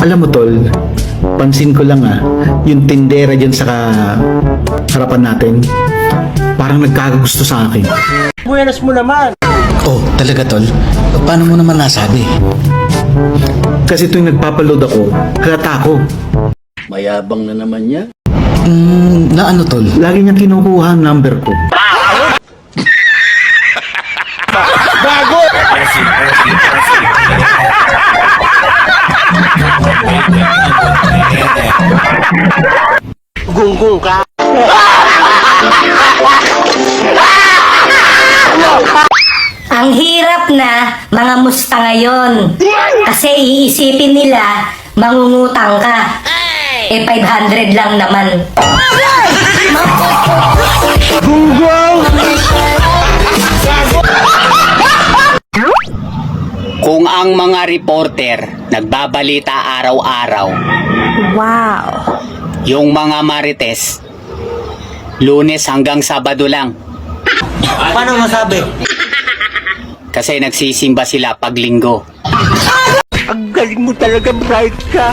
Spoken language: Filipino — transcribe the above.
Alam mo tol, pansin ko lang yung tindera dyan sa harapan natin, parang nagkakagusto sa akin. Buenas mo naman. Oh, talaga tol? Paano mo naman nasabi? Kasi tuwing nagpapaload ako, halata ako. Mayabang na naman niya. Na ano tol? Lagi niyang kinukuha ang number ko. Gunggong ka. Ang hirap na mga musta ngayon. Kasi iisipin nila, mangungutang ka. Eh, 500 lang naman. Kung ang mga reporter nagbabalita araw-araw, Wow. yung mga marites, Lunes hanggang Sabado lang. Paano masabi? Kasi nagsisimba sila pag Linggo. Ang galing mo talaga, bright ka.